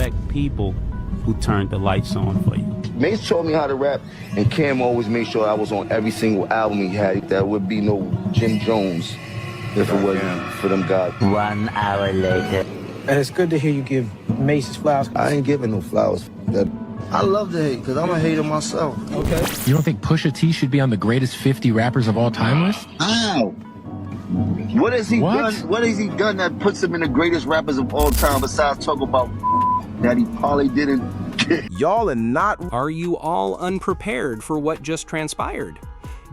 respect people who turned the lights on for you. Mase taught me how to rap, and Cam always made sure I was on every single album he had. There would be no Jim Jones if it wasn't for them guys. 1 hour later. And it's good to hear you give Mase his flowers. I ain't giving no flowers. I love to hate, because I'm a hater myself. Okay. You don't think Pusha T should be on the greatest 50 rappers of all time list? How? What has he done? What has he done that puts him in the greatest rappers of all time besides talk about that he probably didn't get? Y'all are not. Are you all unprepared for what just transpired?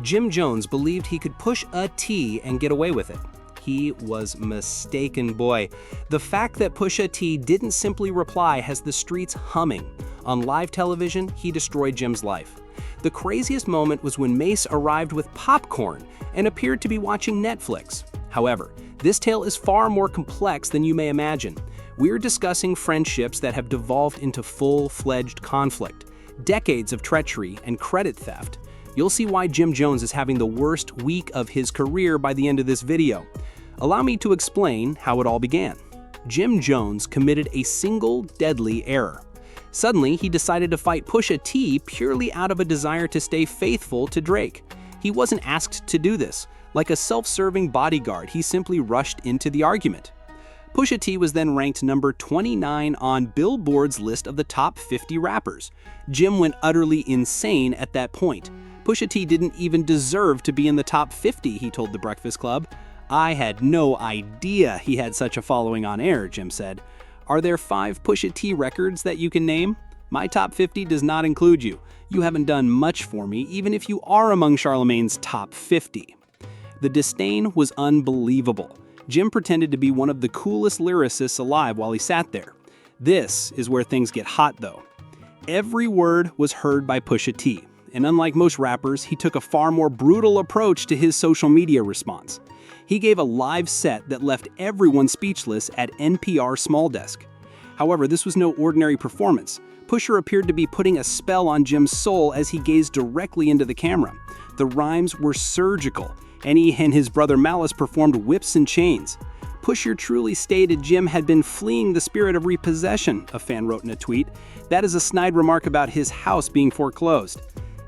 Jim Jones believed he could push a T and get away with it. He was mistaken, boy. The fact that Pusha T didn't simply reply has the streets humming. On live television, he destroyed Jim's life. The craziest moment was when Mase arrived with popcorn and appeared to be watching Netflix. However, this tale is far more complex than you may imagine. We're discussing friendships that have devolved into full-fledged conflict, decades of treachery and credit theft. You'll see why Jim Jones is having the worst week of his career by the end of this video. Allow me to explain how it all began. Jim Jones committed a single deadly error. Suddenly, he decided to fight Pusha T purely out of a desire to stay faithful to Drake. He wasn't asked to do this. Like a self-serving bodyguard, he simply rushed into the argument. Pusha T was then ranked number 29 on Billboard's list of the top 50 rappers. Jim went utterly insane at that point. Pusha T didn't even deserve to be in the top 50, he told The Breakfast Club. I had no idea he had such a following on air, Jim said. Are there 5 Pusha T records that you can name? My top 50 does not include you. You haven't done much for me, even if you are among Charlemagne's top 50. The disdain was unbelievable. Jim pretended to be one of the coolest lyricists alive while he sat there. This is where things get hot, though. Every word was heard by Pusha T, and unlike most rappers, he took a far more brutal approach to his social media response. He gave a live set that left everyone speechless at NPR Small Desk. However, this was no ordinary performance. Pusha appeared to be putting a spell on Jim's soul as he gazed directly into the camera. The rhymes were surgical, and he and his brother Malice performed whips and chains. Pusha truly stated Jim had been fleeing the spirit of repossession, a fan wrote in a tweet. That is a snide remark about his house being foreclosed.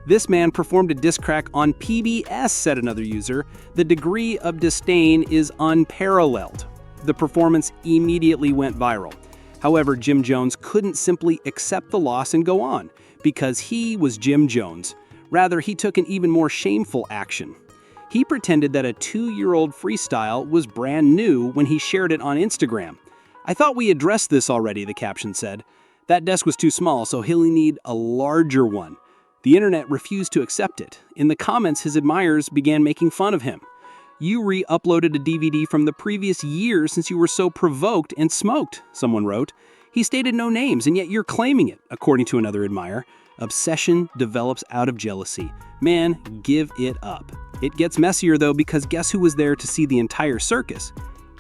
This man performed a diss track on PBS, said another user. The degree of disdain is unparalleled. The performance immediately went viral. However, Jim Jones couldn't simply accept the loss and go on, because he was Jim Jones. Rather, he took an even more shameful action. He pretended that a 2-year-old freestyle was brand new when he shared it on Instagram. I thought we addressed this already, the caption said. That desk was too small, so he'll need a larger one. The internet refused to accept it. In the comments, his admirers began making fun of him. You re-uploaded a DVD from the previous year since you were so provoked and smoked, someone wrote. He stated no names, and yet you're claiming it, according to another admirer. Obsession develops out of jealousy. Man, give it up. It gets messier, though, because guess who was there to see the entire circus?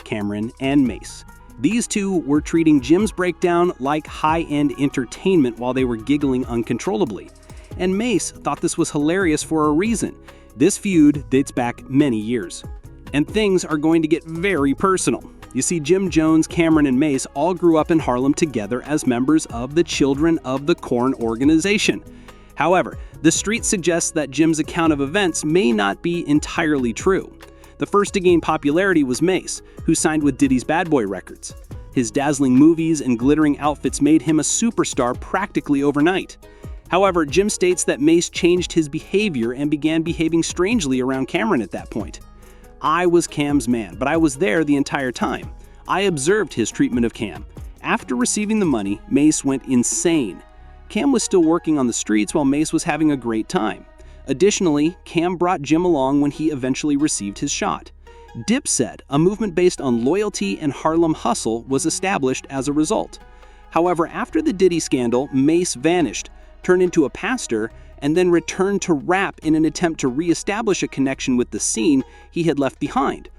Cameron and Mase. These two were treating Jim's breakdown like high-end entertainment while they were giggling uncontrollably. And Mase thought this was hilarious for a reason. This feud dates back many years. And things are going to get very personal. You see, Jim Jones, Cameron, and Mase all grew up in Harlem together as members of the Children of the Corn organization. However, the street suggests that Jim's account of events may not be entirely true. The first to gain popularity was Mase, who signed with Diddy's Bad Boy Records. His dazzling movies and glittering outfits made him a superstar practically overnight. However, Jim states that Mase changed his behavior and began behaving strangely around Cameron at that point. I was Cam's man, but I was there the entire time. I observed his treatment of Cam. After receiving the money, Mase went insane. Cam was still working on the streets while Mase was having a great time. Additionally, Cam brought Jim along when he eventually received his shot. Dipset, a movement based on loyalty and Harlem hustle, was established as a result. However, after the Diddy scandal, Mase vanished, turned into a pastor, and then returned to rap in an attempt to re-establish a connection with the scene he had left behind.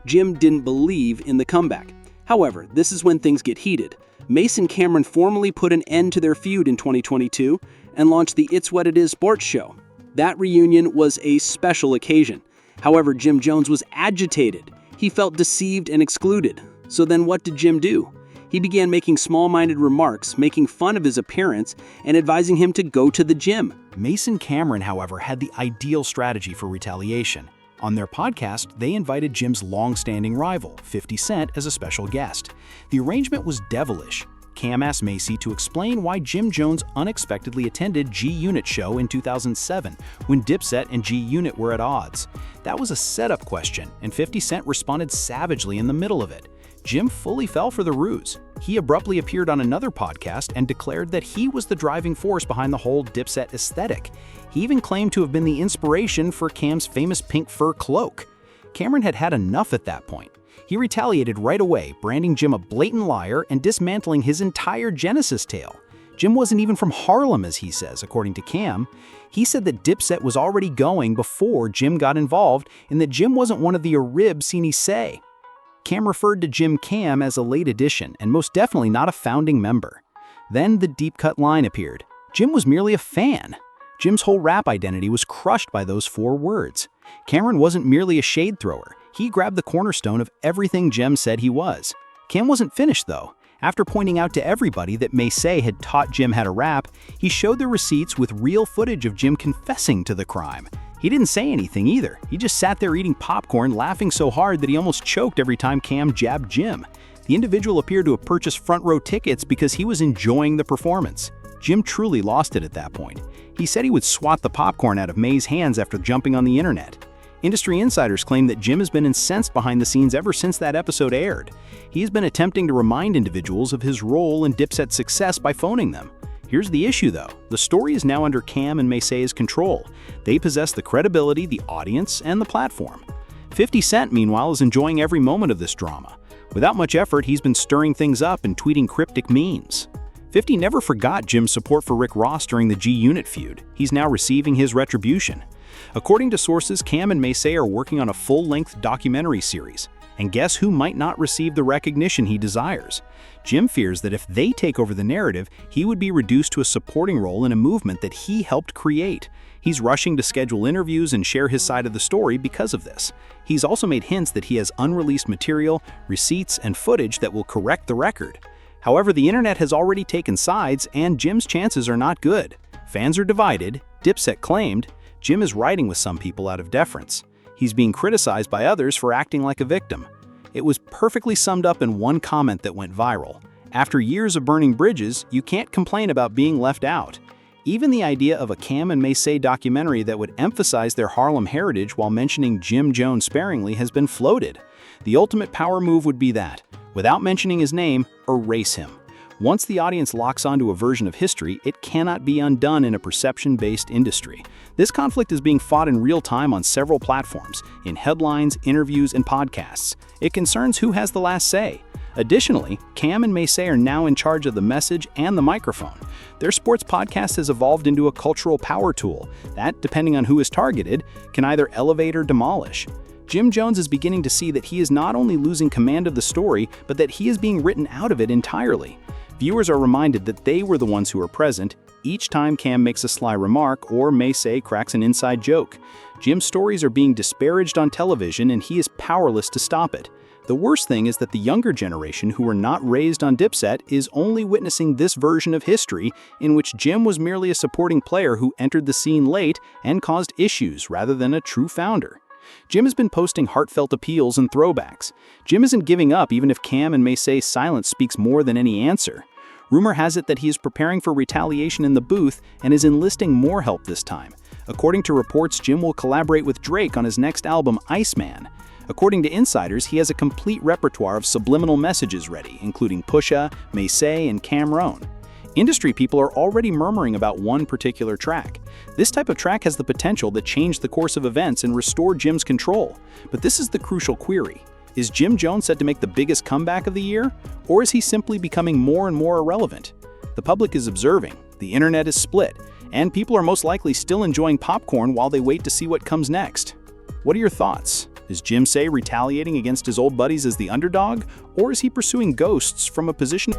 Jim didn't believe in the comeback. However, this is when things get heated. Mase and Cameron formally put an end to their feud in 2022 and launched the It's What It Is sports show. That reunion was a special occasion. However, Jim Jones was agitated. He felt deceived and excluded. So then what did Jim do? He began making small-minded remarks, making fun of his appearance, and advising him to go to the gym. Mase and Cameron, however, had the ideal strategy for retaliation. On their podcast, they invited Jim's long-standing rival, 50 Cent, as a special guest. The arrangement was devilish. Cam asked Mase to explain why Jim Jones unexpectedly attended G-Unit's show in 2007, when Dipset and G-Unit were at odds. That was a setup question, and 50 Cent responded savagely in the middle of it. Jim fully fell for the ruse. He abruptly appeared on another podcast and declared that he was the driving force behind the whole Dipset aesthetic. He even claimed to have been the inspiration for Cam's famous pink fur cloak. Cameron had had enough at that point. He retaliated right away, branding Jim a blatant liar and dismantling his entire Genesis tale. Jim wasn't even from Harlem, as he says, according to Cam. He said that Dipset was already going before Jim got involved and that Jim wasn't one of the Arib seen say. Cam referred to Jim Cam as a late addition and most definitely not a founding member. Then the deep-cut line appeared. Jim was merely a fan. Jim's whole rap identity was crushed by those 4 words. Cameron wasn't merely a shade thrower. He grabbed the cornerstone of everything Jim said he was. Cam wasn't finished, though. After pointing out to everybody that Mase had taught Jim how to rap, he showed the receipts with real footage of Jim confessing to the crime. He didn't say anything either. He just sat there eating popcorn, laughing so hard that he almost choked every time Cam jabbed Jim. The individual appeared to have purchased front-row tickets because he was enjoying the performance. Jim truly lost it at that point. He said he would swat the popcorn out of Mase's hands after jumping on the internet. Industry insiders claim that Jim has been incensed behind the scenes ever since that episode aired. He has been attempting to remind individuals of his role in Dipset's success by phoning them. Here's the issue, though. The story is now under Cam and Mase's control. They possess the credibility, the audience, and the platform. 50 Cent, meanwhile, is enjoying every moment of this drama. Without much effort, he's been stirring things up and tweeting cryptic memes. 50 never forgot Jim's support for Rick Ross during the G-Unit feud. He's now receiving his retribution. According to sources, Cam and Mase are working on a full-length documentary series. And guess who might not receive the recognition he desires? Jim fears that if they take over the narrative, he would be reduced to a supporting role in a movement that he helped create. He's rushing to schedule interviews and share his side of the story because of this. He's also made hints that he has unreleased material, receipts, and footage that will correct the record. However, the internet has already taken sides, and Jim's chances are not good. Fans are divided. Dipset claimed Jim is riding with some people out of deference. He's being criticized by others for acting like a victim. It was perfectly summed up in one comment that went viral. After years of burning bridges, you can't complain about being left out. Even the idea of a Cam and Mase documentary that would emphasize their Harlem heritage while mentioning Jim Jones sparingly has been floated. The ultimate power move would be that, without mentioning his name, erase him. Once the audience locks onto a version of history, it cannot be undone in a perception-based industry. This conflict is being fought in real time on several platforms, in headlines, interviews, and podcasts. It concerns who has the last say. Additionally, Cam and Mase are now in charge of the message and the microphone. Their sports podcast has evolved into a cultural power tool that, depending on who is targeted, can either elevate or demolish. Jim Jones is beginning to see that he is not only losing command of the story, but that he is being written out of it entirely. Viewers are reminded that they were the ones who were present each time Cam makes a sly remark or Mase cracks an inside joke. Jim's stories are being disparaged on television and he is powerless to stop it. The worst thing is that the younger generation who were not raised on Dipset is only witnessing this version of history in which Jim was merely a supporting player who entered the scene late and caused issues rather than a true founder. Jim has been posting heartfelt appeals and throwbacks. Jim isn't giving up even if Cam and Mase's silence speaks more than any answer. Rumor has it that he is preparing for retaliation in the booth and is enlisting more help this time. According to reports, Jim will collaborate with Drake on his next album, Iceman. According to insiders, he has a complete repertoire of subliminal messages ready, including Pusha, Mase, and Cameron. Industry people are already murmuring about one particular track. This type of track has the potential to change the course of events and restore Jim's control. But this is the crucial query. Is Jim Jones set to make the biggest comeback of the year? Or is he simply becoming more and more irrelevant? The public is observing, the internet is split, and people are most likely still enjoying popcorn while they wait to see what comes next. What are your thoughts? Is Jim retaliating against his old buddies as the underdog? Or is he pursuing ghosts from a position